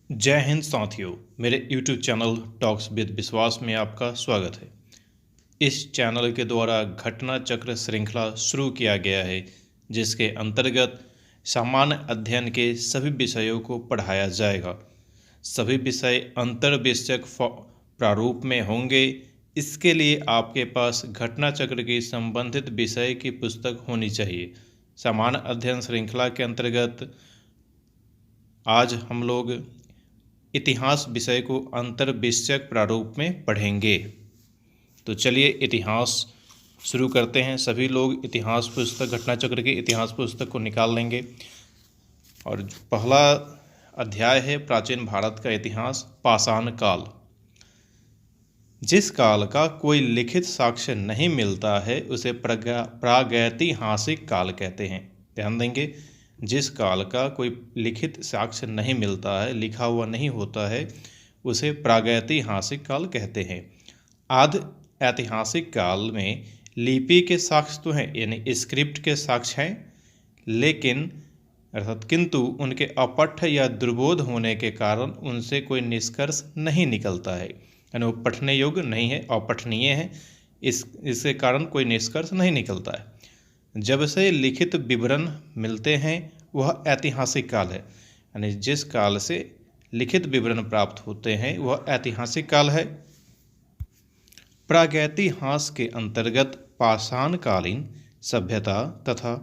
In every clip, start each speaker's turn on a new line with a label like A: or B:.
A: जय हिंद साथियों, मेरे YouTube चैनल टॉक्स विद विश्वास में आपका स्वागत है। इस चैनल के द्वारा घटना चक्र श्रृंखला शुरू किया गया है, जिसके अंतर्गत सामान्य अध्ययन के सभी विषयों को पढ़ाया जाएगा। सभी विषय अंतर विषयक प्रारूप में होंगे। इसके लिए आपके पास घटना चक्र की संबंधित विषय की पुस्तक होनी चाहिए। सामान्य अध्ययन श्रृंखला के अंतर्गत आज हम लोग इतिहास विषय को अंतर विषयक प्रारूप में पढ़ेंगे। तो चलिए इतिहास शुरू करते हैं। सभी लोग इतिहास पुस्तक, घटना चक्र की इतिहास पुस्तक को निकाल लेंगे। और पहला अध्याय है प्राचीन भारत का इतिहास, पाषाण काल। जिस काल का कोई लिखित साक्ष्य नहीं मिलता है उसे प्रागैतिहासिक काल कहते हैं। ध्यान देंगे, जिस काल का कोई लिखित साक्ष्य नहीं मिलता है, लिखा हुआ नहीं होता है, उसे प्रागैतिहासिक काल कहते हैं। आधि ऐतिहासिक काल में लिपि के साक्ष्य तो हैं, यानी स्क्रिप्ट के साक्ष्य हैं, लेकिन अर्थात किंतु उनके अपठ्य या दुर्बोध होने के कारण उनसे कोई निष्कर्ष नहीं निकलता है, यानी वो पठने योग्य नहीं है, अपठनीय है। इसके कारण कोई निष्कर्ष नहीं निकलता है। जब से लिखित विवरण मिलते हैं वह ऐतिहासिक काल है, यानी जिस काल से लिखित विवरण प्राप्त होते हैं वह ऐतिहासिक काल है। प्रागैतिहास के अंतर्गत पाषाणकालीन सभ्यता तथा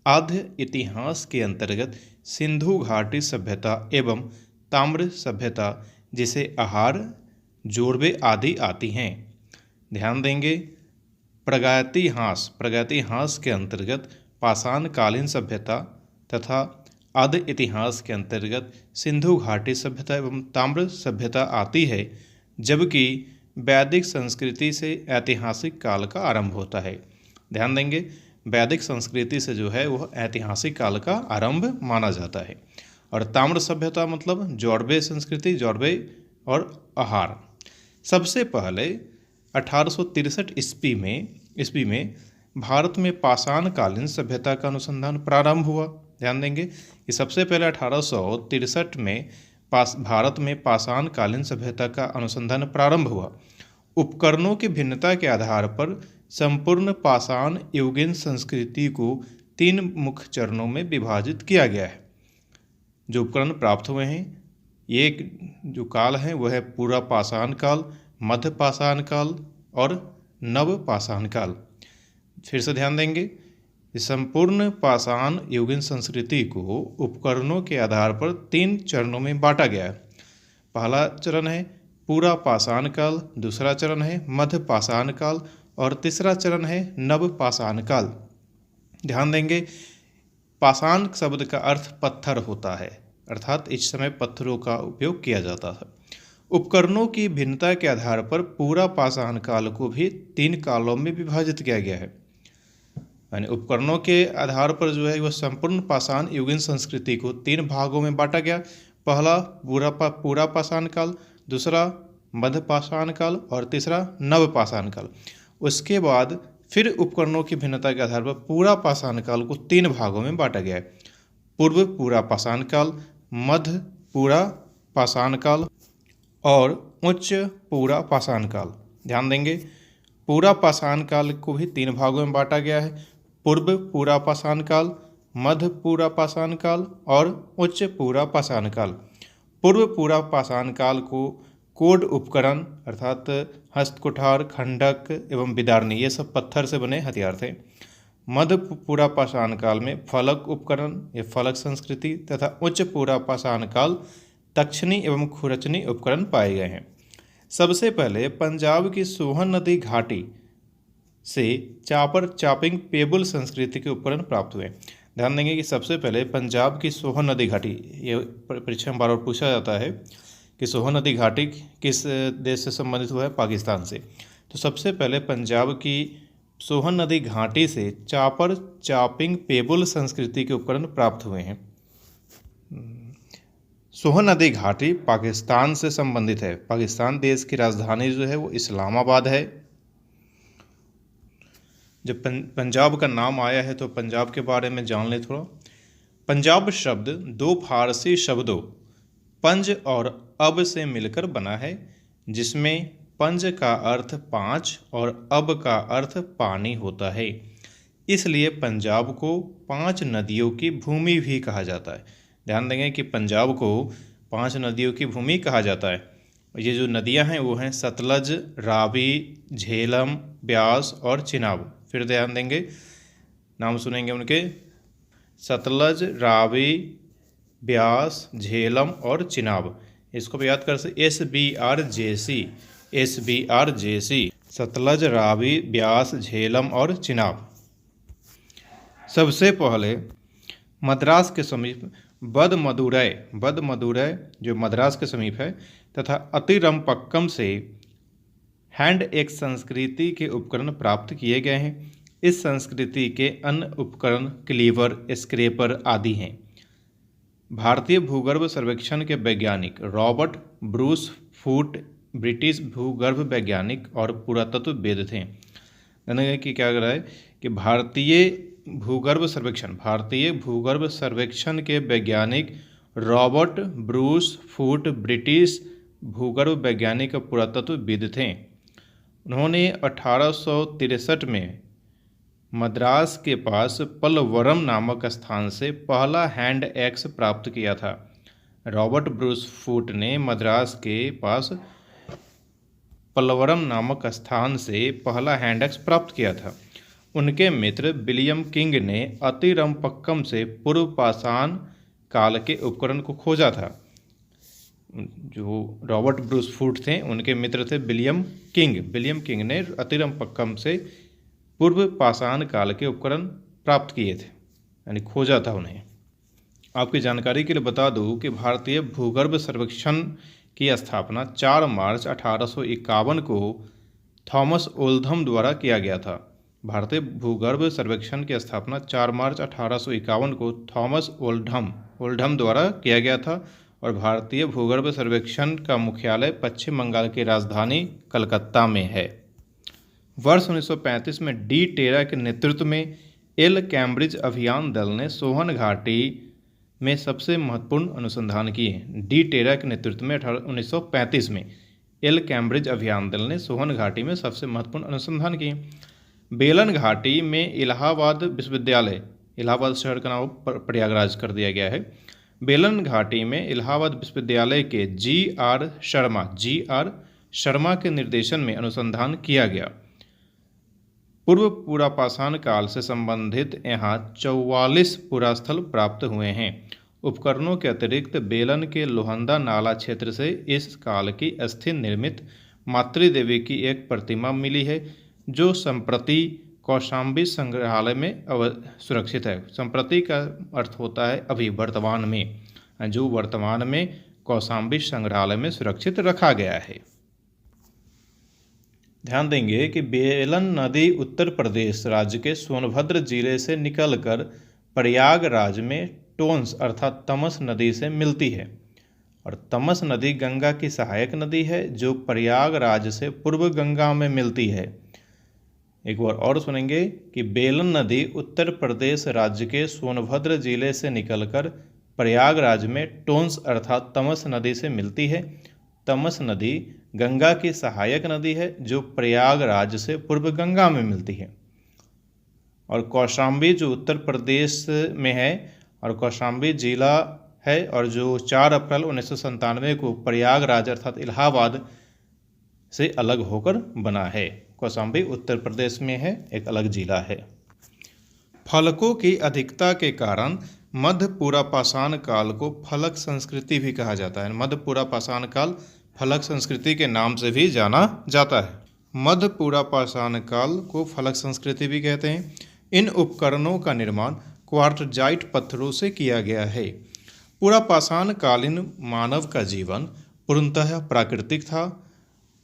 A: आद्य इतिहास के अंतर्गत सिंधु घाटी सभ्यता एवं ताम्र सभ्यता, जिसे आहार, जोड़वे आदि आती हैं। ध्यान देंगे, प्रागैतिहास के अंतर्गत पाषाणकालीन सभ्यता तथा आद्य इतिहास के अंतर्गत सिंधु घाटी सभ्यता एवं ताम्र सभ्यता आती है, जबकि वैदिक संस्कृति से ऐतिहासिक काल का आरंभ होता है। ध्यान देंगे, वैदिक संस्कृति से जो है वह ऐतिहासिक काल का आरंभ माना जाता है। और ताम्र सभ्यता मतलब जोड़वे संस्कृति, जोड़वे और आहार। सबसे पहले 1863 ईस्वी में भारत में पाषाणकालीन सभ्यता का अनुसंधान प्रारंभ हुआ। ध्यान देंगे कि सबसे पहले 1863 में भारत में पाषाणकालीन सभ्यता का अनुसंधान प्रारंभ हुआ। उपकरणों की भिन्नता के आधार पर संपूर्ण पाषाण युगीन संस्कृति को 3 मुख्य चरणों में विभाजित किया गया है। जो उपकरण प्राप्त हुए हैं, एक जो काल है वह है पूरा पाषाण काल, मध्य पाषाण काल और नव पाषाण काल। फिर से ध्यान देंगे, संपूर्ण पाषाण युगीन संस्कृति को उपकरणों के आधार पर 3 चरणों में बांटा गया है। पहला चरण है पूरा पाषाण काल, दूसरा चरण है मध्य पाषाण काल और तीसरा चरण है नव पाषाण काल। ध्यान देंगे, पाषाण शब्द का अर्थ पत्थर होता है, अर्थात इस समय पत्थरों का उपयोग किया जाता था। उपकरणों की भिन्नता के आधार पर पूरा पाषाण काल को भी 3 कालों में विभाजित किया गया है। यानी उपकरणों के आधार पर जो है वह संपूर्ण पाषाण युगीन संस्कृति को 3 भागों में बांटा गया। पहला पूरा पाषाण काल, दूसरा मध्य पाषाण काल और तीसरा नव पाषाण काल। उसके बाद फिर उपकरणों की भिन्नता के आधार पर पूरा पाषाण काल को 3 भागों में बांटा गया है। पूर्व पूरा पाषाण काल, मध्य पूरा पाषाण काल और उच्च पूरा पाषाण काल। ध्यान देंगे, पूरा पाषाण काल को भी 3 भागों में बांटा गया है। पूर्व पूरा पाषाण काल, मध्य पूरा पाषाण काल और उच्च पूरा पाषाण काल। पूर्व पूरा पाषाण काल को कोड उपकरण अर्थात हस्तकुठार, खंडक एवं बिदारनी, ये सब पत्थर से बने हथियार थे। मध्य पूरा पाषाण काल में फलक उपकरण, ये फलक संस्कृति तथा उच्च पूरा पाषाण काल दक्षिणी एवं खुरचनी उपकरण पाए गए हैं। सबसे पहले पंजाब की सोहन नदी घाटी से चॉपिंग पेबल संस्कृति के उपकरण प्राप्त हुए। ध्यान देंगे कि सबसे पहले पंजाब की सोहन नदी घाटी, ये परीक्षा में बार बार पूछा जाता है कि सोहन नदी घाटी किस देश से संबंधित हुआ है, पाकिस्तान से। तो सबसे पहले पंजाब की सोहन नदी घाटी से चॉपिंग पेबल संस्कृति के उपकरण प्राप्त हुए हैं। सोहन नदी घाटी पाकिस्तान से संबंधित है। पाकिस्तान देश की राजधानी जो है वो इस्लामाबाद है। जब पंजाब का नाम आया है तो पंजाब के बारे में जान ले थोड़ा। पंजाब शब्द 2 फारसी शब्दों पंज और अब से मिलकर बना है, जिसमें पंज का अर्थ पाँच और अब का अर्थ पानी होता है। इसलिए पंजाब को पांच नदियों की भूमि भी कहा जाता है। ध्यान देंगे कि पंजाब को पांच नदियों की भूमि कहा जाता है। ये जो नदियां हैं वो हैं सतलज, रावी, झेलम, ब्यास और चिनाब। फिर ध्यान देंगे, नाम सुनेंगे उनके, सतलज, रावी, ब्यास, झेलम और चिनाब। इसको भी याद कर सकते, SBRJC, SBRJC, सतलज, रावी, ब्यास, झेलम और चिनाब। सबसे पहले मद्रास के समीप बदमदुरै जो मद्रास के समीप है तथा अतिरमपक्कम से हैंड एक्स संस्कृति के उपकरण प्राप्त किए गए हैं। इस संस्कृति के अन्य उपकरण क्लीवर, स्क्रैपर आदि हैं। भारतीय भूगर्भ सर्वेक्षण के वैज्ञानिक रॉबर्ट ब्रूस फूट ब्रिटिश भूगर्भ वैज्ञानिक और पुरातत्वविद थे। यानी कि क्या कर रहा है कि भारतीय भूगर्भ सर्वेक्षण के वैज्ञानिक रॉबर्ट ब्रूस फूट ब्रिटिश भूगर्भ वैज्ञानिक और पुरातत्वविद थे। उन्होंने 1863 में मद्रास के पास पलवरम नामक स्थान से पहला हैंड एक्स प्राप्त किया था। रॉबर्ट ब्रूस फूट ने मद्रास के पास पलवरम नामक स्थान से पहला हैंड एक्स प्राप्त किया था। उनके मित्र विलियम किंग ने अतिरमपक्कम से पूर्व पाषाण काल के उपकरण को खोजा था। जो रॉबर्ट ब्रूस फूट थे उनके मित्र थे विलियम किंग ने अतिरमपक्कम से पूर्व पाषाण काल के उपकरण प्राप्त किए थे, यानी खोजा था उन्हें। आपकी जानकारी के लिए बता दूं कि भारतीय भूगर्भ सर्वेक्षण की स्थापना 4 मार्च 1851 को थॉमस ओल्डहम द्वारा किया गया था। भारतीय भूगर्भ सर्वेक्षण की स्थापना 4 मार्च 1851 को थॉमस ओल्डहम द्वारा किया गया था और भारतीय भूगर्भ सर्वेक्षण का मुख्यालय पश्चिम बंगाल की राजधानी कलकत्ता में है। वर्ष 1935 में डी टेरा के नेतृत्व में एल कैम्ब्रिज अभियान दल ने सोहन घाटी में सबसे महत्वपूर्ण अनुसंधान किए। डी टेरा के नेतृत्व में 1935 में एल कैम्ब्रिज अभियान दल ने सोहन घाटी में सबसे महत्वपूर्ण अनुसंधान किए। बेलन घाटी में इलाहाबाद विश्वविद्यालय, इलाहाबाद शहर का नाम प्रयागराज कर दिया गया है। बेलन घाटी में इलाहाबाद विश्वविद्यालय के GR शर्मा के निर्देशन में अनुसंधान किया गया। पूर्व पुरापाषाण काल से संबंधित यहाँ 44 पुरास्थल प्राप्त हुए हैं। उपकरणों के अतिरिक्त बेलन के लोहंदा नाला क्षेत्र से इस काल की अस्थिर निर्मित मातृदेवी की एक प्रतिमा मिली है, जो संप्रति कौशाम्बी संग्रहालय में सुरक्षित है। संप्रति का अर्थ होता है अभी, वर्तमान में, जो वर्तमान में कौशाम्बी संग्रहालय में सुरक्षित रखा गया है। ध्यान देंगे कि बेलन नदी उत्तर प्रदेश राज्य के सोनभद्र जिले से निकलकर प्रयागराज में टोंस अर्थात तमस नदी से मिलती है और तमस नदी गंगा की सहायक नदी है जो प्रयागराज से पूर्व गंगा में मिलती है। एक बार और सुनेंगे कि बेलन नदी उत्तर प्रदेश राज्य के सोनभद्र जिले से निकलकर प्रयागराज में टोंस अर्थात तमस नदी से मिलती है। तमस नदी गंगा की सहायक नदी है जो प्रयागराज से पूर्व गंगा में मिलती है। और कौशाम्बी जो उत्तर प्रदेश में है और कौशाम्बी जिला है और जो 4 अप्रैल 1997 को प्रयागराज अर्थात इलाहाबाद से अलग होकर बना है। कौशाम्बी उत्तर प्रदेश में है, एक अलग जिला है। फलकों की अधिकता के कारण मध्य पुरापाषाण काल को फलक संस्कृति भी कहा जाता है। मध्य पुरापाषाण काल फलक संस्कृति के नाम से भी जाना जाता है। मध्य पुरापाषाण काल को फलक संस्कृति भी कहते हैं। इन उपकरणों का निर्माण क्वार्टजाइट पत्थरों से किया गया है। पुरापाषाण कालीन मानव का जीवन पूर्णतः प्राकृतिक था।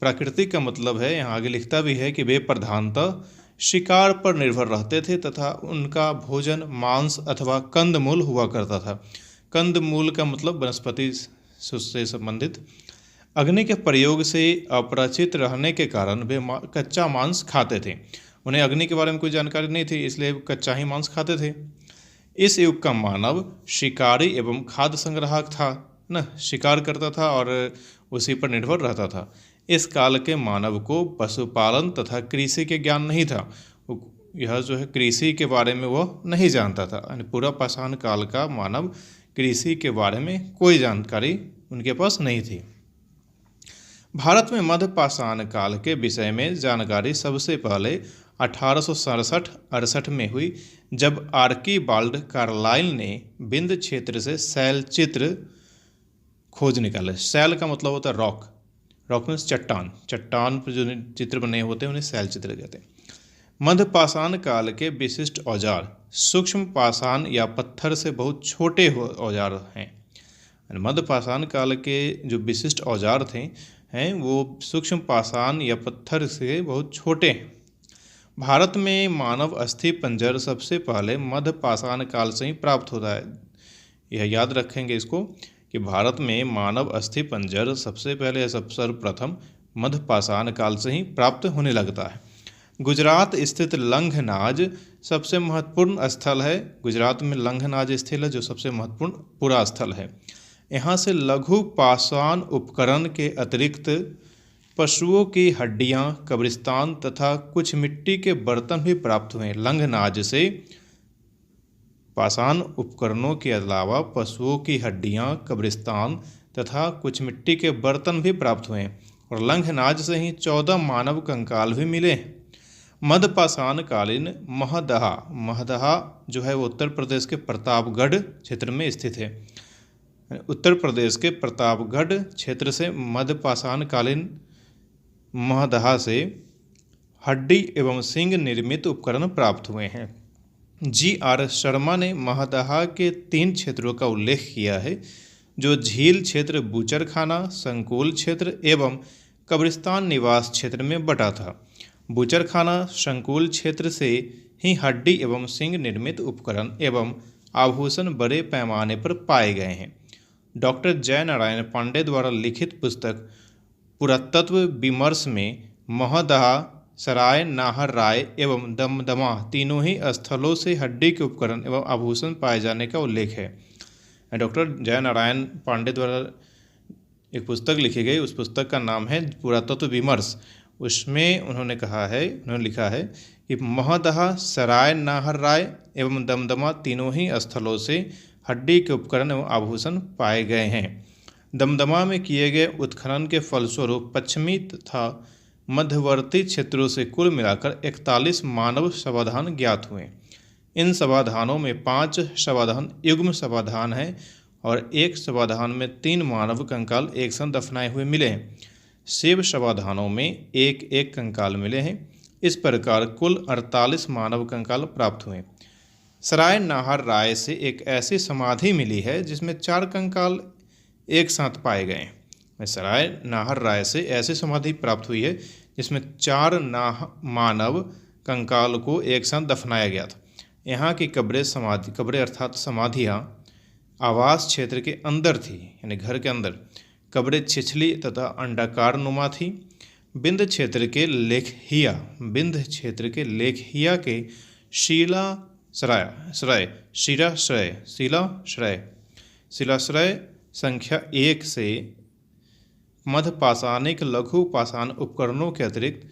A: प्राकृतिक का मतलब है, यहाँ आगे लिखता भी है कि वे प्रधानतः शिकार पर निर्भर रहते थे तथा उनका भोजन मांस अथवा कंदमूल हुआ करता था। कंदमूल का मतलब वनस्पति से संबंधित। अग्नि के प्रयोग से अपरिचित रहने के कारण वे कच्चा मांस खाते थे। उन्हें अग्नि के बारे में कोई जानकारी नहीं थी, इसलिए कच्चा ही मांस खाते थे। इस युग का मानव शिकारी एवं खाद्य संग्राहक था। न शिकार करता था और उसी पर निर्भर रहता था। इस काल के मानव को पशुपालन तथा कृषि के ज्ञान नहीं था। यह जो है कृषि के बारे में वह नहीं जानता था। यानी पूरा पाषाण काल का मानव कृषि के बारे में कोई जानकारी उनके पास नहीं थी। भारत में मध्य पाषाण काल के विषय में जानकारी सबसे पहले 1867-68 में हुई, जब आर्कीबाल्ड कार्लाइल ने विंध्य क्षेत्र से शैल चित्र खोज निकाले। शैल का मतलब होता है रॉक, रॉक मीन्स चट्टान, चट्टान पर जो चित्र बने होते हैं उन्हें शैल चित्र कहते हैं। मध्य पाषाण काल के विशिष्ट औजार सूक्ष्म पाषाण या पत्थर से बहुत छोटे औजार हैं। मध्य पाषाण काल के जो विशिष्ट औजार हैं वो सूक्ष्म पाषाण या पत्थर से बहुत छोटे हैं। भारत में मानव अस्थि पंजर सबसे पहले मध्य पाषाण काल से ही प्राप्त होता है। यह याद रखेंगे इसको कि भारत में मानव अस्थि पंजर सबसे पहले सर्वप्रथम मध्य पाषाण काल से ही प्राप्त होने लगता है। गुजरात स्थित लंघनाज सबसे महत्वपूर्ण स्थल है। गुजरात में लंघनाज स्थल है जो सबसे महत्वपूर्ण पुरा स्थल है। यहाँ से लघु पाषाण उपकरण के अतिरिक्त पशुओं की हड्डियाँ, कब्रिस्तान तथा कुछ मिट्टी के बर्तन भी प्राप्त हुए। लंघनाज से पाषाण उपकरणों के अलावा पशुओं की हड्डियाँ, कब्रिस्तान तथा कुछ मिट्टी के बर्तन भी प्राप्त हुए और लंघनाज से ही 14 मानव कंकाल भी मिले। मध्य पाषाण कालीन महदहा, महदहा जो है वो उत्तर प्रदेश के प्रतापगढ़ क्षेत्र में स्थित है। उत्तर प्रदेश के प्रतापगढ़ क्षेत्र से मध्य पाषाण कालीन महदहा से हड्डी एवं सींग निर्मित उपकरण प्राप्त हुए हैं। जी.आर. शर्मा ने महदहा के 3 क्षेत्रों का उल्लेख किया है, जो झील क्षेत्र बूचरखाना, संकुल क्षेत्र एवं कब्रिस्तान निवास क्षेत्र में बटा था। बूचरखाना संकुल क्षेत्र से ही हड्डी एवं सींग निर्मित उपकरण एवं आभूषण बड़े पैमाने पर पाए गए हैं। डॉक्टर जयनारायण पांडे द्वारा लिखित पुस्तक पुरातत्व विमर्श में महदहा, सराय, नाहर राय एवं दमदमा तीनों ही स्थलों से हड्डी के उपकरण एवं आभूषण पाए जाने का उल्लेख है। डॉक्टर जयनारायण पांडे द्वारा एक पुस्तक लिखी गई, उस पुस्तक का नाम है पुरातत्व विमर्श। उसमें उन्होंने लिखा है कि महदहा, सराय, नाहर राय एवं दमदमा तीनों ही स्थलों से हड्डी के उपकरण एवं आभूषण पाए गए हैं। दमदमा में किए गए उत्खनन के फलस्वरूप पश्चिमी तथा मध्यवर्ती क्षेत्रों से कुल मिलाकर 41 मानव शवाधान ज्ञात हुए। इन शवाधानों में 5 शवाधान युग्म शवाधान हैं और एक शवाधान में 3 मानव कंकाल एक साथ दफनाए हुए मिले हैं। शिव शवाधानों में एक एक कंकाल मिले हैं। इस प्रकार कुल 48 मानव कंकाल प्राप्त हुए। सराय नाहर राय से एक ऐसी समाधि मिली है जिसमें 4 कंकाल एक साथ पाए गए हैं। सराय नाहर राय से ऐसी समाधि प्राप्त हुई है जिसमें 4 मानव कंकाल को एक साथ दफनाया गया था। यहाँ की कब्रें अर्थात समाधियाँ आवास क्षेत्र के अंदर थी, यानी घर के अंदर। कब्रें छिछली तथा अंडाकार नुमा थी। विंध्य क्षेत्र के लेखहिया के शिलाश्रय संख्या 1 से मध्य पाषाणिक लघु पाषाण उपकरणों के अतिरिक्त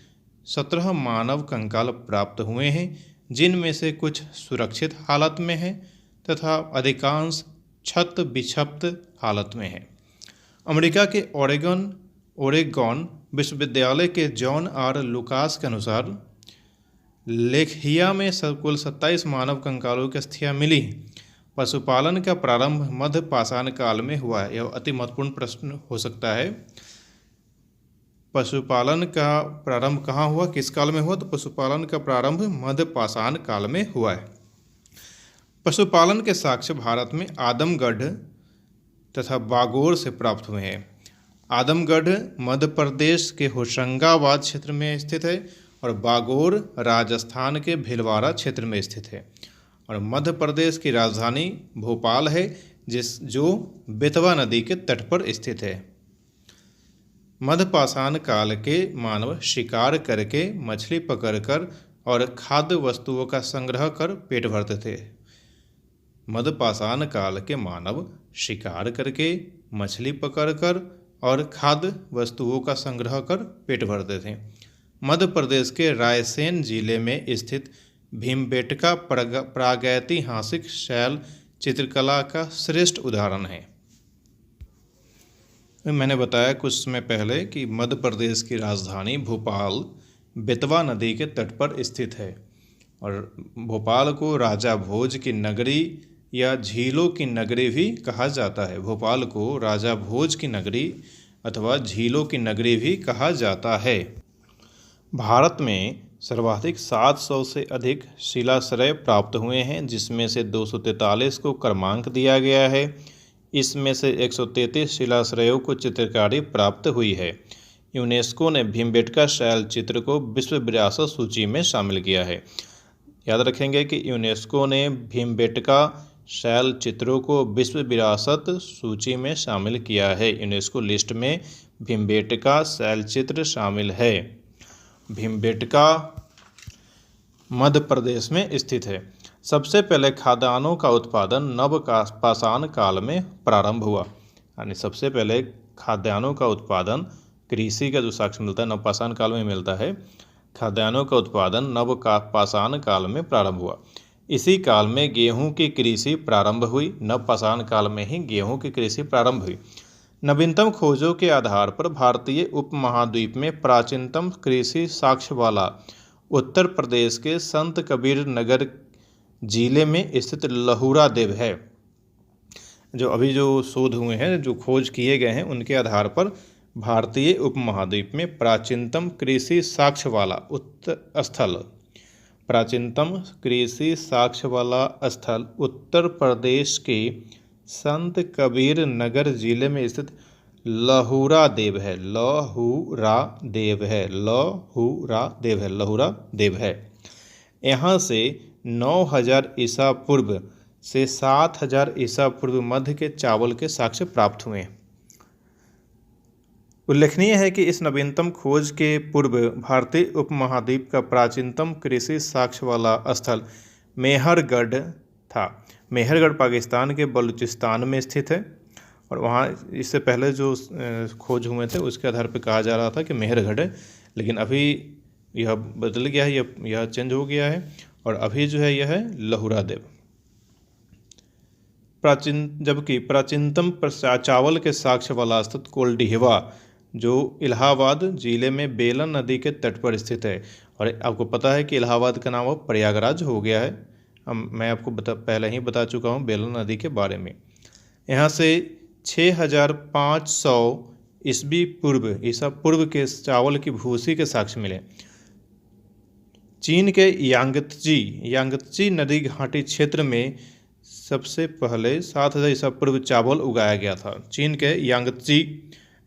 A: 17 मानव कंकाल प्राप्त हुए हैं, जिनमें से कुछ सुरक्षित हालत में हैं तथा अधिकांश क्षत विक्षत हालत में हैं। अमेरिका के ओरेगॉन विश्वविद्यालय के जॉन आर लुकास के अनुसार लेखहिया में कुल 27 मानव कंकालों की अस्थियां मिली। पशुपालन का प्रारंभ मध्य पाषाण काल में हुआ है। यह अति महत्वपूर्ण प्रश्न हो सकता है। पशुपालन का प्रारंभ कहाँ हुआ, किस काल में हुआ? तो पशुपालन का प्रारंभ मध्य पाषाण काल में हुआ है। पशुपालन के साक्ष्य भारत में आदमगढ़ तथा बागोर से प्राप्त हुए हैं। आदमगढ़ मध्य प्रदेश के होशंगाबाद क्षेत्र में स्थित है और बागोर राजस्थान के भीलवाड़ा क्षेत्र में स्थित है। और मध्य प्रदेश की राजधानी भोपाल है, जो बेतवा नदी के तट पर स्थित है। मध्य पाषाण काल के मानव शिकार करके, मछली पकड़कर और खाद्य वस्तुओं का संग्रह कर पेट भरते थे। मध्य पाषाण काल के मानव शिकार करके, मछली पकड़कर और खाद्य वस्तुओं का संग्रह कर पेट भरते थे। मध्य प्रदेश के रायसेन जिले में स्थित भीमबेटका प्रागैतिहासिक शैल चित्रकला का श्रेष्ठ उदाहरण है। मैंने बताया कुछ समय पहले कि मध्य प्रदेश की राजधानी भोपाल बेतवा नदी के तट पर स्थित है और भोपाल को राजा भोज की नगरी या झीलों की नगरी भी कहा जाता है। भोपाल को राजा भोज की नगरी अथवा झीलों की नगरी भी कहा जाता है। भारत में सर्वाधिक 700 से अधिक शिलाश्रय प्राप्त हुए हैं, जिसमें से 243 को क्रमांक दिया गया है। इसमें से 133 शिलाश्रयों को चित्रकारी प्राप्त हुई है। यूनेस्को ने भीमबेटका शैल चित्र को विश्व विरासत सूची में शामिल किया है। याद रखेंगे कि यूनेस्को ने भीमबेटका शैल चित्रों को विश्व विरासत सूची में शामिल किया है। यूनेस्को लिस्ट में भीमबेटका शैल चित्र शामिल है। भीमबेटका मध्य प्रदेश में स्थित है। सबसे पहले खाद्यान्नों का उत्पादन नवपाषाण काल में प्रारंभ हुआ। यानी सबसे पहले खाद्यान्नों का उत्पादन कृषि का जो साक्ष्य मिलता है नवपाषाण काल में मिलता है। खाद्यान्नों का उत्पादन नवपाषाण काल में प्रारंभ हुआ। इसी काल में गेहूं की कृषि प्रारंभ हुई। नवपाषाण काल में ही गेहूं की कृषि प्रारंभ हुई। नवीनतम खोजों के आधार पर भारतीय उपमहाद्वीप में प्राचीनतम कृषि साक्ष्य वाला उत्तर प्रदेश के संत कबीर नगर जिले में स्थित लहुरा देव है। जो अभी जो शोध हुए हैं, जो खोज किए गए हैं, उनके आधार पर भारतीय उपमहाद्वीप में प्राचीनतम कृषि साक्ष्य वाला प्राचीनतम कृषि साक्ष्य वाला स्थल उत्तर प्रदेश के संत कबीर नगर जिले में स्थित लहुरा देव है। लहुरा देव है। यहाँ से 9000 ईसा पूर्व से 7000 ईसा पूर्व मध्य के चावल के साक्ष्य प्राप्त हुए। उल्लेखनीय है कि इस नवीनतम खोज के पूर्व भारतीय उपमहाद्वीप का प्राचीनतम कृषि साक्ष्य वाला स्थल मेहरगढ़ था। मेहरगढ़ पाकिस्तान के बलूचिस्तान में स्थित है और वहाँ इससे पहले जो खोज हुए थे उसके आधार पर कहा जा रहा था कि मेहरगढ़ है, लेकिन अभी यह बदल गया है, यह चेंज हो गया है और अभी जो है यह है लहुरा देव। जबकि प्राचीनतम चावल के साक्ष्य वाला स्थल कोल्डिहवा जो इलाहाबाद जिले में बेलन नदी के तट पर स्थित है। और आपको पता है कि इलाहाबाद का नाम अब प्रयागराज हो गया है। मैं आपको पहले ही बता चुका हूँ बेलन नदी के बारे में। यहाँ से 6500 ईसा पूर्व के चावल की भूसी के साक्ष्य मिले। चीन के यांगत्जी नदी घाटी क्षेत्र में सबसे पहले 7000 ईसा पूर्व चावल उगाया गया था। चीन के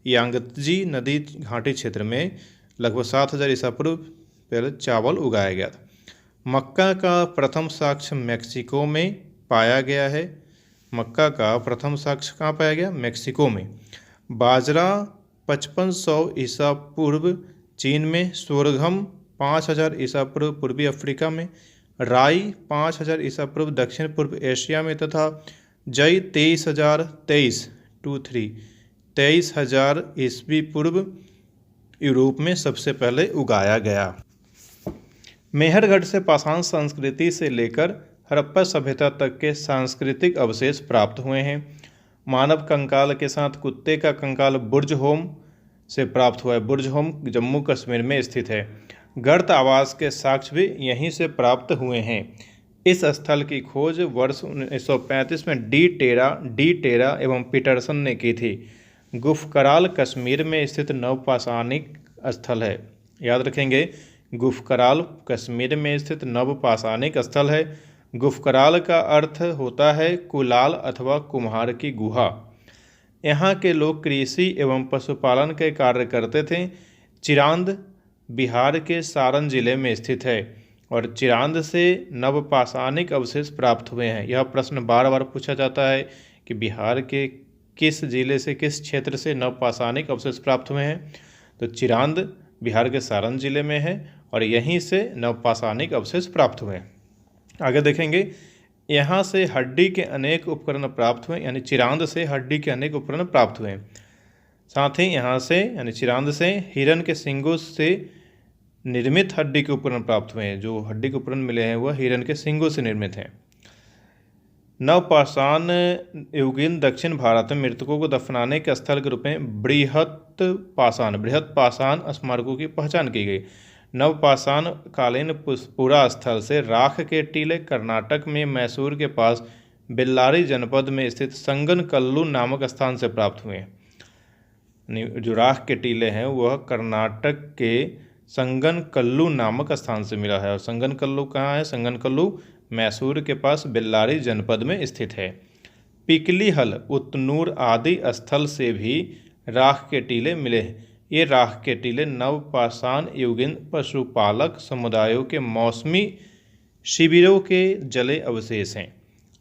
A: यांगत्जी नदी घाटी क्षेत्र में लगभग 7000 ईसा पूर्व पहले चावल उगाया गया था। मक्का का प्रथम साक्ष्य मेक्सिको में पाया गया है। मक्का का प्रथम साक्ष्य कहाँ पाया गया? मेक्सिको में। बाजरा 5500 ईसा पूर्व चीन में। सोरगम 5000 ईसा पूर्व पूर्वी अफ्रीका में। राई 5000 ईसा पूर्व दक्षिण पूर्व एशिया में तथा जई 23000 ईस्वी पूर्व यूरोप में सबसे पहले उगाया गया। मेहरगढ़ से पाषाण संस्कृति से लेकर हड़प्पा सभ्यता तक के सांस्कृतिक अवशेष प्राप्त हुए हैं। मानव कंकाल के साथ कुत्ते का कंकाल बुर्ज होम से प्राप्त हुआ है। बुर्ज होम जम्मू कश्मीर में स्थित है। गर्त आवास के साक्ष्य भी यहीं से प्राप्त हुए हैं। इस स्थल की खोज वर्ष 1935 में डी टेरा एवं पीटरसन ने की थी। गुफकराल कश्मीर में स्थित नवपाषाणिक स्थल है। याद रखेंगे, गुफकराल कश्मीर में स्थित नवपाषाणिक स्थल है। गुफकराल का अर्थ होता है कुलाल अथवा कुम्हार की गुहा। यहाँ के लोग कृषि एवं पशुपालन के कार्य करते थे। चिरांद बिहार के सारण जिले में स्थित है और चिरांद से नवपाषाणिक अवशेष प्राप्त हुए हैं। यह प्रश्न बार बार पूछा जाता है कि बिहार के किस जिले से, किस क्षेत्र से नवपाषाणिक अवशेष प्राप्त हुए हैं। तो चिरांद बिहार के सारण जिले में है और यहीं से नवपाषाणिक अवशेष प्राप्त हुए हैं। आगे देखेंगे, यहाँ से हड्डी के अनेक उपकरण प्राप्त हुए, यानी चिरांद से हड्डी के अनेक उपकरण प्राप्त हुए। साथ ही यहाँ से यानी चिरांद से हिरन के सींगों से निर्मित हड्डी के उपकरण प्राप्त हुए हैं। जो हड्डी के उपकरण मिले हैं वह हिरन के सींगों से निर्मित हैं। नवपाषाण युगीन दक्षिण भारत में मृतकों को दफनाने के स्थल के रूप में बृहत पाषाण स्मारकों की पहचान की गई। नवपाषाण कालीन पुरा स्थल से राख के टीले कर्नाटक में मैसूर के पास बेल्लारी जनपद में स्थित संगनकल्लू नामक स्थान से प्राप्त हुए। जो राख के टीले हैं वह कर्नाटक के संगनकल्लू नामक स्थान से मिला है। और संगनकल्लू कहाँ है? संगनकल्लू मैसूर के पास बेल्लारी जनपद में स्थित है। पिकलीहल, उतनूर आदि स्थल से भी राख के टीले मिले हैं। ये राख के टीले नवपाषाण युगीन पशुपालक समुदायों के मौसमी शिविरों के जले अवशेष हैं।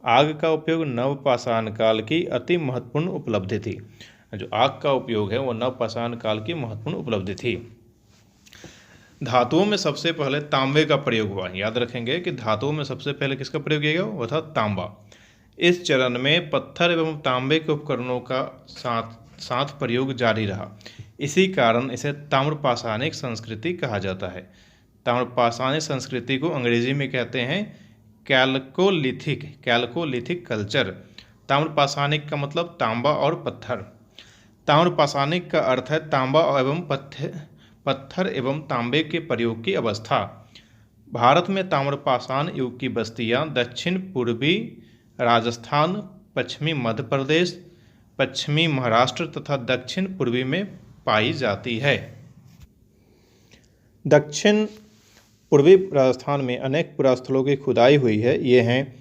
A: आग का उपयोग नवपाषाण काल की अति महत्वपूर्ण उपलब्धि थी। जो आग का उपयोग है वह नवपाषाण काल की महत्वपूर्ण उपलब्धि थी। धातुओं में सबसे पहले तांबे का प्रयोग हुआ। याद रखेंगे कि धातुओं में सबसे पहले किसका प्रयोग किया गया? वह था तांबा। इस चरण में पत्थर एवं तांबे के उपकरणों का साथ प्रयोग जारी रहा। इसी कारण इसे ताम्रपाषाणिक संस्कृति कहा जाता है। ताम्रपाषाणिक संस्कृति को अंग्रेजी में कहते हैं कैल्कोलिथिक कल्चर। ताम्रपाषाणिक का मतलब तांबा और पत्थर। ताम्रपाषाणिक का अर्थ है तांबा एवं पत्थर एवं तांबे के प्रयोग की अवस्था। भारत में ताम्रपाषाण युग की बस्तियां दक्षिण पूर्वी राजस्थान, पश्चिमी मध्य प्रदेश, पश्चिमी महाराष्ट्र तथा दक्षिण पूर्वी में पाई जाती है। दक्षिण पूर्वी राजस्थान में अनेक पुरास्थलों की खुदाई हुई है। ये हैं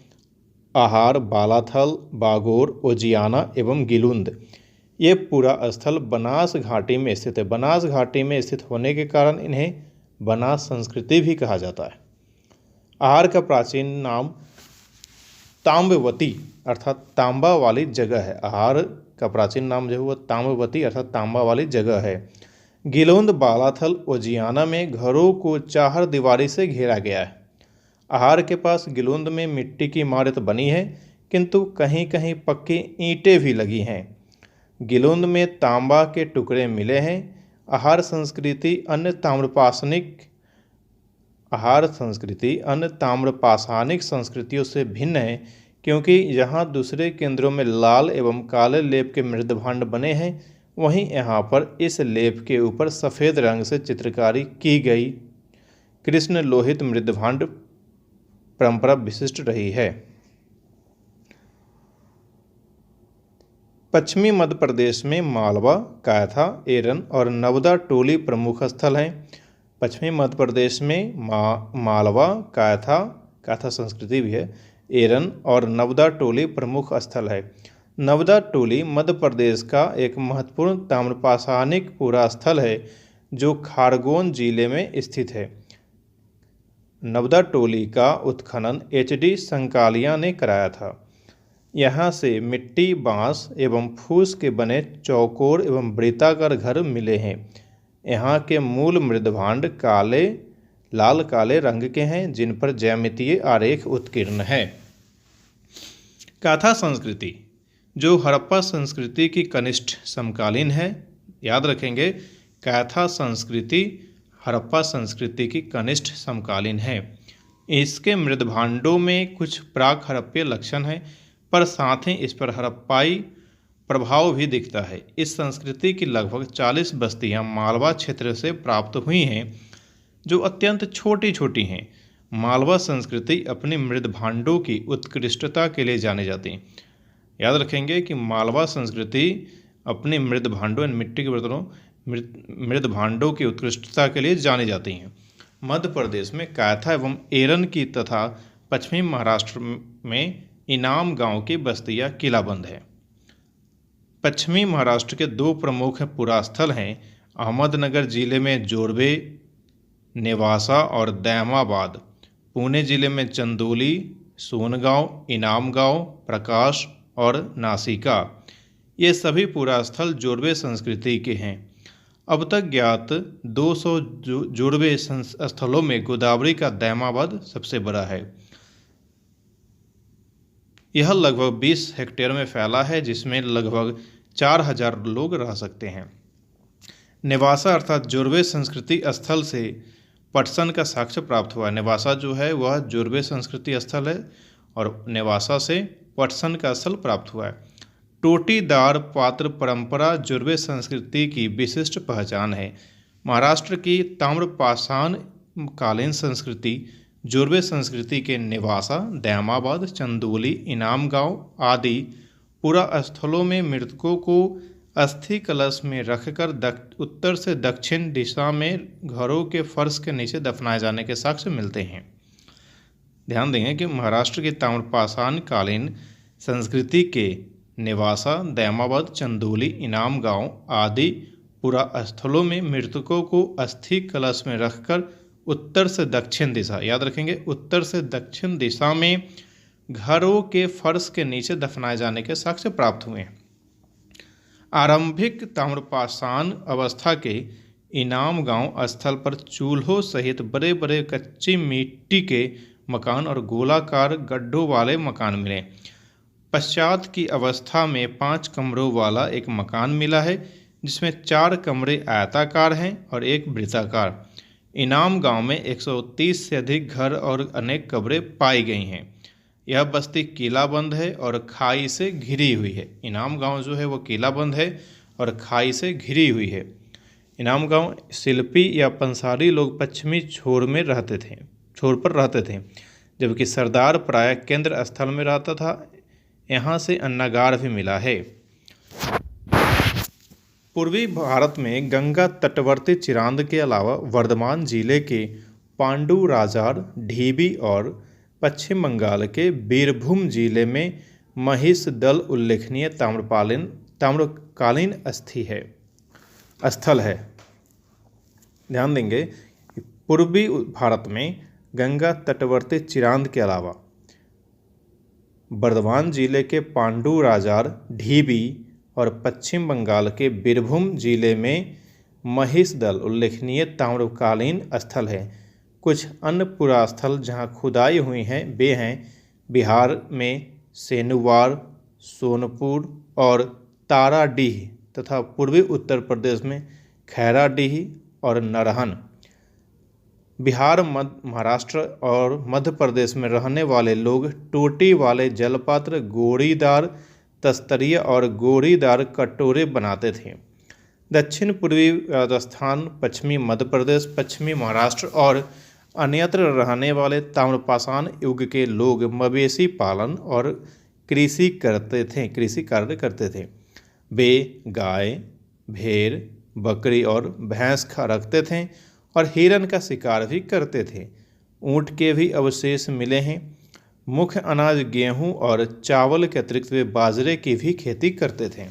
A: आहार, बालाथल, बागोर, उजियाना एवं गिलुंद। ये पूरा स्थल बनास घाटी में स्थित है। बनास घाटी में स्थित होने के कारण इन्हें बनास संस्कृति भी कहा जाता है। आहार का प्राचीन नाम ताम्बवती अर्थात तांबा वाली जगह है। आहार का प्राचीन नाम जो है वह ताम्बवती अर्थात तांबा वाली जगह है। गिलोंद, बालाथल, उजियाना में घरों को चार दीवारी से घेरा गया है। आहार के पास गिलोंद में मिट्टी की इमारत बनी है, किंतु कहीं कहीं पक्की ईंटें भी लगी हैं। गिलोंद में तांबा के टुकड़े मिले हैं। आहार संस्कृति अन्य ताम्रपाषाणिक संस्कृतियों से भिन्न है, क्योंकि यहाँ दूसरे केंद्रों में लाल एवं काले लेप के मृदभांड बने हैं, वहीं यहाँ पर इस लेप के ऊपर सफ़ेद रंग से चित्रकारी की गई कृष्ण लोहित मृदभांड परंपरा विशिष्ट रही है। पश्चिमी मध्य प्रदेश में मालवा, कायथा, एरन और नवदा टोली प्रमुख स्थल हैं। पश्चिमी मध्य प्रदेश में मालवा, कायथा संस्कृति भी है, एरन और नवदा टोली प्रमुख स्थल है। नवदा टोली मध्य प्रदेश का एक महत्वपूर्ण ताम्रपाषाणिक पूरा स्थल है जो खारगोन जिले में स्थित है। नवदा टोली का उत्खनन एच.डी. संकालिया ने कराया था। यहाँ से मिट्टी, बांस एवं फूस के बने चौकोर एवं वृत्ताकार घर मिले हैं। यहाँ के मूल मृदभांड लाल काले रंग के हैं, जिन पर ज्यामितीय आरेख उत्कीर्ण है। काथा संस्कृति जो हड़प्पा संस्कृति की कनिष्ठ समकालीन है। याद रखेंगे, काथा संस्कृति हड़प्पा संस्कृति की कनिष्ठ समकालीन है। इसके मृदभांडों में कुछ प्राक हड़प्पीय लक्षण हैं, पर साथ ही इस पर हड़प्पाई प्रभाव भी दिखता है। इस संस्कृति की लगभग 40 बस्तियां मालवा क्षेत्र से प्राप्त हुई हैं, जो अत्यंत छोटी छोटी हैं। मालवा संस्कृति अपनी मृदभांडों की उत्कृष्टता के लिए जानी जाती है। याद रखेंगे कि मालवा संस्कृति अपने मृदभांडों मिट्टी के बर्तनों मृदभांडों की उत्कृष्टता के लिए जानी जाती हैं। मध्य प्रदेश में कायथा एवं एरन की तथा पश्चिमी महाराष्ट्र में इनाम गांव की बस्तियां किलाबंद है। पश्चिमी महाराष्ट्र के दो प्रमुख पुरास्थल हैं। अहमदनगर जिले में जोरबे, नेवासा और दैमाबाद। पुणे जिले में चंदोली, सोनगांव, इनाम गांव, प्रकाश और नासिका। ये सभी पुरास्थल जोरबे संस्कृति के हैं। अब तक ज्ञात 200 जोरबे स्थलों में गोदावरी का दैमाबाद सबसे बड़ा है। यह लगभग 20 हेक्टेयर में फैला है, जिसमें लगभग 4000 लोग रह सकते हैं। नेवासा अर्थात जोरवे संस्कृति स्थल से पटसन का साक्ष्य प्राप्त हुआ। नेवासा जो है वह जोरवे संस्कृति स्थल है और नेवासा से पटसन का स्थल प्राप्त हुआ है। टोटीदार पात्र परंपरा जोरवे संस्कृति की विशिष्ट पहचान है। महाराष्ट्र की ताम्रपाषाण कालीन संस्कृति जोरवे संस्कृति के नेवासा, दैमाबाद, चंदोली, इनाम गांव आदि पुरा स्थलों में मृतकों को अस्थि कलश में रखकर उत्तर से दक्षिण दिशा में घरों के फर्श के नीचे दफनाए जाने के साक्ष्य मिलते हैं। ध्यान देंगे कि महाराष्ट्र की ताम्रपाषाण कालीन संस्कृति के नेवासा, दैमाबाद, चंदोली, इनाम गांव आदि पुरा स्थलों में मृतकों को अस्थि कलश में रखकर उत्तर से दक्षिण दिशा, याद रखेंगे, उत्तर से दक्षिण दिशा में घरों के फर्श के नीचे दफनाए जाने के साक्ष्य प्राप्त हुए हैं। आरंभिक ताम्रपाषाण अवस्था के इनाम गांव स्थल पर चूल्हों सहित बड़े बड़े कच्ची मिट्टी के मकान और गोलाकार गड्ढों वाले मकान मिले। पश्चात की अवस्था में 5 कमरों वाला एक मकान मिला है, जिसमें 4 कमरे आयताकार हैं और एक वृत्ताकार। इनाम गांव में 130 से अधिक घर और अनेक कब्रें पाई गई हैं। यह बस्ती किलाबंद है और खाई से घिरी हुई है। इनाम गांव जो है वो किलाबंद है और खाई से घिरी हुई है। इनाम गांव शिल्पी या पंसारी लोग पश्चिमी छोर पर रहते थे, जबकि सरदार प्रायः केंद्र स्थल में रहता था। यहाँ से अन्नागार भी मिला है। पूर्वी भारत में गंगा तटवर्ती चिरांद के अलावा वर्धमान जिले के पांडुराजार, ढीबी और पश्चिम बंगाल के बीरभूम जिले में महिषदल उल्लेखनीय ताम्रकालीन स्थल है। ध्यान देंगे, पूर्वी भारत में गंगा तटवर्ती चिरांद के अलावा बर्धमान जिले के पांडुराजार, ढीबी और पश्चिम बंगाल के बीरभूम जिले में महिषदल उल्लेखनीय ताम्रकालीन स्थल है। कुछ अन्य पुरास्थल जहाँ खुदाई हुई हैं वे हैं बिहार में सेनुवार, सोनपुर और ताराडीह तथा पूर्वी उत्तर प्रदेश में खैराडीह और नरहन। बिहार, महाराष्ट्र और मध्य प्रदेश में रहने वाले लोग टोटी वाले जलपात्र, गोरीदार तस्तरिया और गोरीदार कटोरे बनाते थे। दक्षिण पूर्वी राजस्थान, पश्चिमी मध्य प्रदेश, पश्चिमी महाराष्ट्र और अन्यत्र रहने वाले ताम्रपाषाण युग के लोग मवेशी पालन और कृषि कार्य करते थे। वे गाय, भेड़, बकरी और भैंस रखते थे और हिरन का शिकार भी करते थे। ऊँट के भी अवशेष मिले हैं। मुख्य अनाज गेहूं और चावल के अतिरिक्त वे बाजरे की भी खेती करते थे।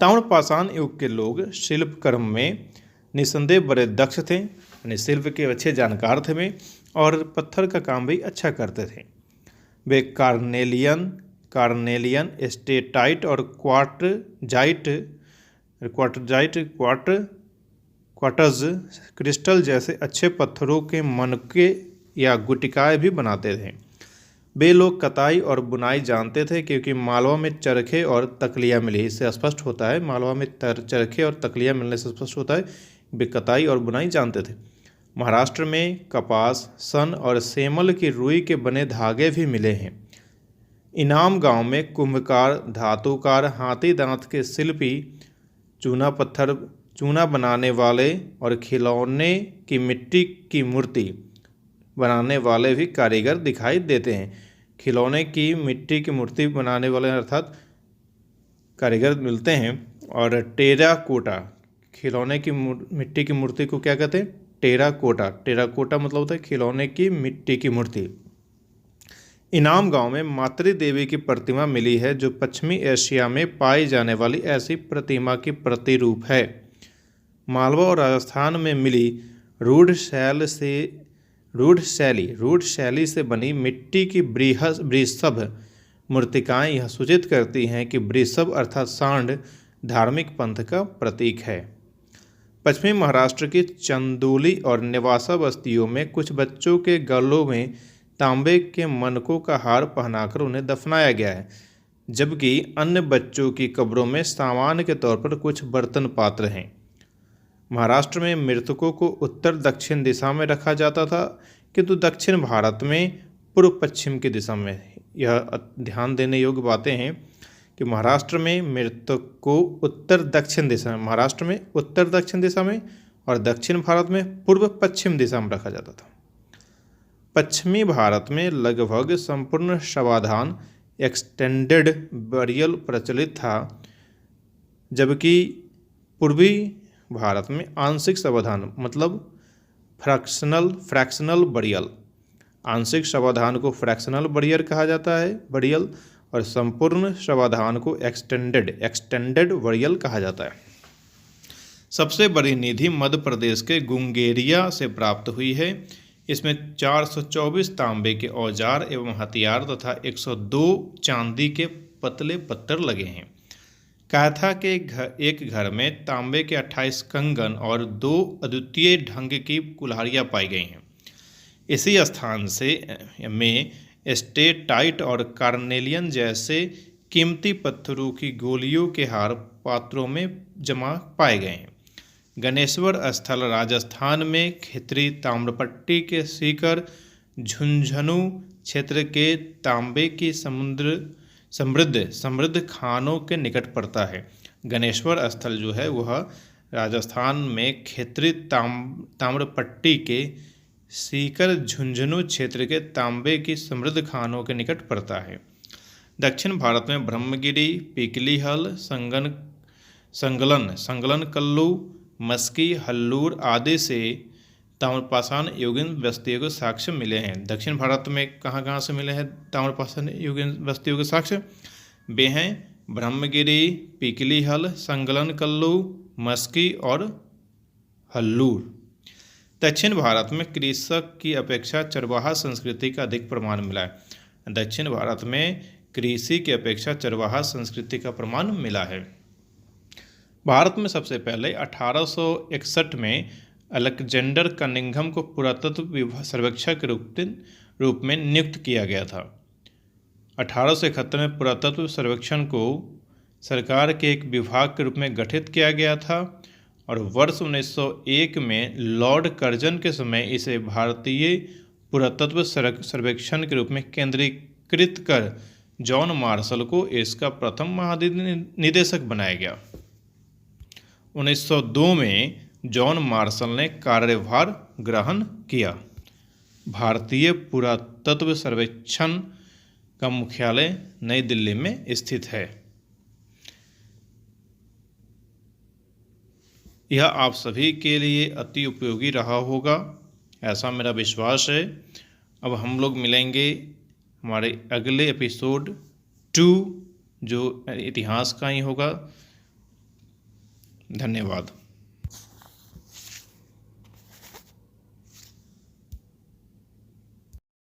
A: ताम्रपाषाण युग के लोग शिल्प कर्म में निसंदेह बड़े दक्ष थे, यानी शिल्प के अच्छे जानकार थे वे, और पत्थर का काम भी अच्छा करते थे। वे कार्नेलियन, स्टेटाइट और क्वार्ट्ज क्रिस्टल जैसे अच्छे पत्थरों के मनके या गुटिकाएँ भी बनाते थे। वे लोग कताई और बुनाई जानते थे, क्योंकि मालवा में चरखे और तकलियाँ मिली। इससे स्पष्ट होता है, मालवा में चरखे और तकलियाँ मिलने से स्पष्ट होता है वे कताई और बुनाई जानते थे। महाराष्ट्र में कपास, सन और सेमल की रुई के बने धागे भी मिले हैं। इनाम गांव में कुंभकार, धातुकार, हाथी दांत के शिल्पी, चूना बनाने वाले और खिलौने की मिट्टी की मूर्ति बनाने वाले भी कारीगर दिखाई देते हैं। खिलौने की मिट्टी की मूर्ति बनाने वाले अर्थात कारीगर मिलते हैं। और टेराकोटा, खिलौने की मिट्टी की मूर्ति को क्या कहते हैं? टेराकोटा। टेराकोटा मतलब होता है खिलौने की मिट्टी की मूर्ति। इनाम गांव में मातृ देवी की प्रतिमा मिली है, जो पश्चिमी एशिया में पाई जाने वाली ऐसी प्रतिमा की प्रतिरूप है। मालवा और राजस्थान में मिली रूढ़ शैली से बनी मिट्टी की वृषभ मूर्तिकाएं यह सूचित करती हैं कि वृषभ अर्थात सांड धार्मिक पंथ का प्रतीक है। पश्चिमी महाराष्ट्र की चंदोली और नेवासा बस्तियों में कुछ बच्चों के गलों में तांबे के मनकों का हार पहनाकर उन्हें दफनाया गया है, जबकि अन्य बच्चों की कब्रों में सामान के तौर पर कुछ बर्तन पात्र हैं। महाराष्ट्र में मृतकों को उत्तर दक्षिण दिशा में रखा जाता था, किंतु दक्षिण भारत में पूर्व पश्चिम की दिशा में। यह ध्यान देने योग्य बातें हैं कि महाराष्ट्र में मृतक को उत्तर दक्षिण दिशा में, महाराष्ट्र में उत्तर दक्षिण दिशा में और दक्षिण भारत में पूर्व पश्चिम दिशा में रखा जाता था। पश्चिमी भारत में लगभग संपूर्ण शवाधान एक्सटेंडेड बरियल प्रचलित था, जबकि पूर्वी भारत में आंशिक शवाधान मतलब फ्रैक्शनल बरियल, आंशिक शवाधान को फ्रैक्शनल बरियल कहा जाता है बरियल, और संपूर्ण शवाधान को एक्सटेंडेड बरियल कहा जाता है। सबसे बड़ी निधि मध्य प्रदेश के गुंगेरिया से प्राप्त हुई है। इसमें 424 तांबे के औजार एवं हथियार तथा 102 चांदी के पतले पत्थर लगे हैं। कैथा के एक घर में तांबे के 28 कंगन और 2 अद्वितीय ढंग की कुल्हाड़ियाँ पाई गई हैं। इसी स्थान से में स्टेटाइट और कार्नेलियन जैसे कीमती पत्थरों की गोलियों के हार पात्रों में जमा पाए गए हैं। गणेश्वर स्थल राजस्थान में खितरी ताम्रपट्टी के सीकर झुंझुनू क्षेत्र के तांबे की समृद्ध खानों के निकट पड़ता है। गणेश्वर स्थल जो है वह राजस्थान में खितरी ताम्रपट्टी के सीकर झुंझुनू क्षेत्र के तांबे की समृद्ध खानों के निकट पड़ता है। दक्षिण भारत में ब्रह्मगिरी, पीकलीहल, संगलन कल्लू, मस्की, हल्लूर आदि से ताम्रपाषाण युगीन बस्तियों के साक्ष्य मिले हैं। दक्षिण भारत में कहाँ से मिले हैं ताम्रपाषाण युगीन बस्तियों के साक्ष्य? वे हैं ब्रह्मगिरी, पीकलीहल, संगलन कल्लू, मस्की और हल्लूर। दक्षिण भारत में कृषक की अपेक्षा चरवाहा संस्कृति का अधिक प्रमाण मिला है। दक्षिण भारत में कृषि की अपेक्षा चरवाहा संस्कृति का प्रमाण मिला है। भारत में सबसे पहले 1861 में अलेक्जेंडर कनिंघम को पुरातत्व सर्वेक्षक के रूप में नियुक्त किया गया था। 1871 में पुरातत्व सर्वेक्षण को सरकार के एक विभाग के रूप में गठित किया गया था और वर्ष 1901 में लॉर्ड कर्जन के समय इसे भारतीय पुरातत्व सर्वेक्षण के रूप में केंद्रीकृत कर जॉन मार्शल को इसका प्रथम महानिदेशक बनाया गया। 1902 में जॉन मार्शल ने कार्यभार ग्रहण किया। भारतीय पुरातत्व सर्वेक्षण का मुख्यालय नई दिल्ली में स्थित है। यह आप सभी के लिए अति उपयोगी रहा होगा, ऐसा मेरा विश्वास है। अब हम लोग मिलेंगे हमारे अगले एपिसोड 2 जो इतिहास का ही होगा। धन्यवाद।